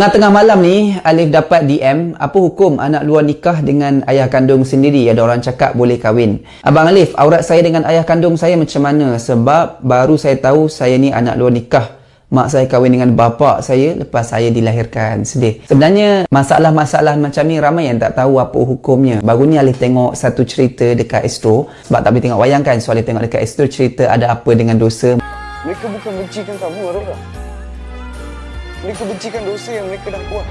Tengah-tengah malam ni, Alif dapat DM, apa hukum anak luar nikah dengan ayah kandung sendiri? Ada orang cakap boleh kahwin. Abang Alif, aurat saya dengan ayah kandung saya macam mana? Sebab baru saya tahu saya ni anak luar nikah. Mak saya kahwin dengan bapa saya lepas saya dilahirkan. Sedih. Sebenarnya masalah-masalah macam ni ramai yang tak tahu apa hukumnya. Baru ni Alif tengok satu cerita dekat Astro. Sebab tak boleh tengok wayang kan. So Alif tengok dekat Astro cerita ada apa dengan dosa. Mereka bukan bencikan kamu, Aurora. Mereka bencikan dosa yang mereka dah buat.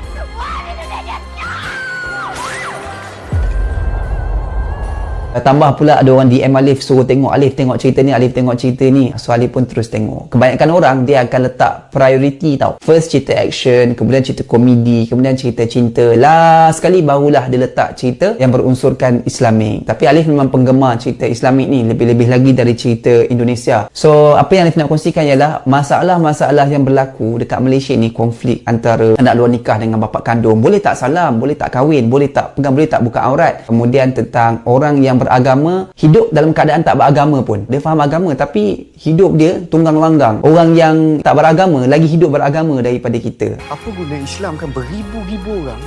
Tambah pula ada orang DM Alif suruh tengok Alif tengok cerita ni, Alif tengok cerita ni. So Alif pun terus tengok. Kebanyakan orang dia akan letak priority tau. First cerita action, kemudian cerita komedi, kemudian cerita cinta. Last sekali barulah dia letak cerita yang berunsurkan Islamik. Tapi Alif memang penggemar cerita Islamik ni lebih-lebih lagi dari cerita Indonesia. So apa yang Alif nak kongsikan ialah masalah-masalah yang berlaku dekat Malaysia ni, konflik antara anak luar nikah dengan bapa kandung. Boleh tak salam, boleh tak kahwin, boleh tak pegang, boleh tak buka aurat. Kemudian tentang orang yang beragama hidup dalam keadaan tak beragama pun. Dia faham agama tapi hidup dia tunggang langgang. Orang yang tak beragama lagi hidup beragama daripada kita. Apa guna Islam kan beribu-ribu orang,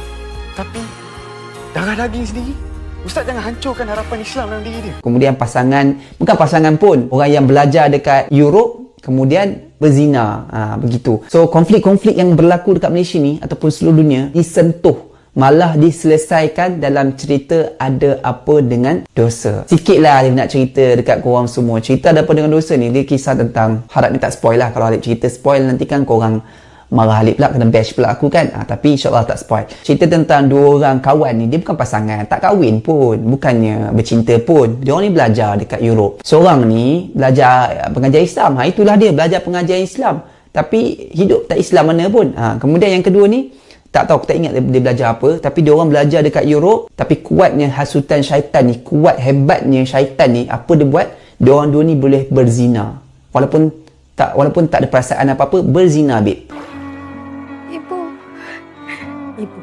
tapi darah daging sendiri? Ustaz jangan hancurkan harapan Islam dalam diri dia. Kemudian pasangan, bukan pasangan pun, orang yang belajar dekat Europe kemudian berzina. Begitu. So konflik-konflik yang berlaku dekat Malaysia ni ataupun seluruh dunia disentuh, malah diselesaikan dalam cerita Ada Apa Dengan Dosa. Sikitlah Alif nak cerita dekat korang semua. Cerita Ada Apa Dengan Dosa ni, dia kisah tentang, harap ni tak spoil lah. Kalau Alif cerita spoil nanti kan korang marah Alif pula, kena bash pula aku kan. Tapi insyaAllah tak spoil. Cerita tentang dua orang kawan ni, dia bukan pasangan, tak kahwin pun, bukannya bercinta pun. Dia orang ni belajar dekat Europe. Seorang ni belajar pengajian Islam. Itulah dia, belajar pengajian Islam. Tapi hidup tak Islam mana pun. Kemudian yang kedua ni, tak tahu, aku tak ingat dia belajar apa. Tapi dia orang belajar dekat Europe. Tapi kuatnya hasutan syaitan ni, kuat hebatnya syaitan ni, apa dia buat? Dia orang dua ni boleh berzina. Walaupun tak ada perasaan apa-apa, berzina, babe. Ibu.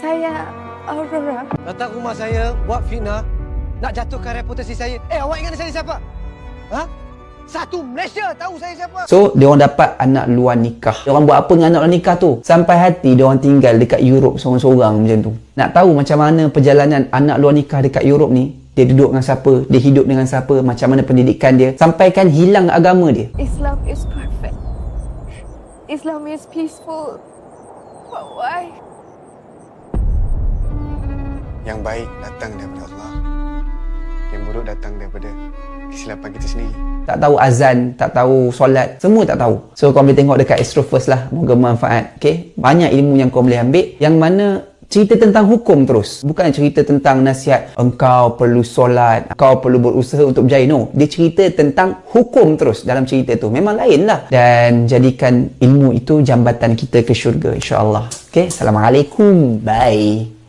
Saya Aurora. Datang rumah saya, buat fitnah, nak jatuhkan reputasi saya. Awak ingat saya siapa? Satu Malaysia tahu saya siapa. So, dia orang dapat anak luar nikah. Dia orang buat apa dengan anak luar nikah tu? Sampai hati dia orang tinggal dekat Europe seorang-seorang macam tu. Nak tahu macam mana perjalanan anak luar nikah dekat Europe ni? Dia duduk dengan siapa? Dia hidup dengan siapa? Macam mana pendidikan dia? Sampaikan hilang agama dia. Islam is perfect. Islam is peaceful. But why? Yang baik datang daripada Allah. Yang buruk datang daripada kesilapan kita sendiri. Tak tahu azan, tak tahu solat, semua tak tahu. So kau boleh tengok dekat Astro First lah, moga manfaat. Okay, banyak ilmu yang kau boleh ambil, yang mana cerita tentang hukum terus, bukan cerita tentang nasihat engkau perlu solat, kau perlu berusaha untuk berjaya. No, dia cerita tentang hukum terus dalam cerita tu. Memang lain lah. Dan jadikan ilmu itu jambatan kita ke syurga, insyaAllah. Okay, Assalamualaikum, bye.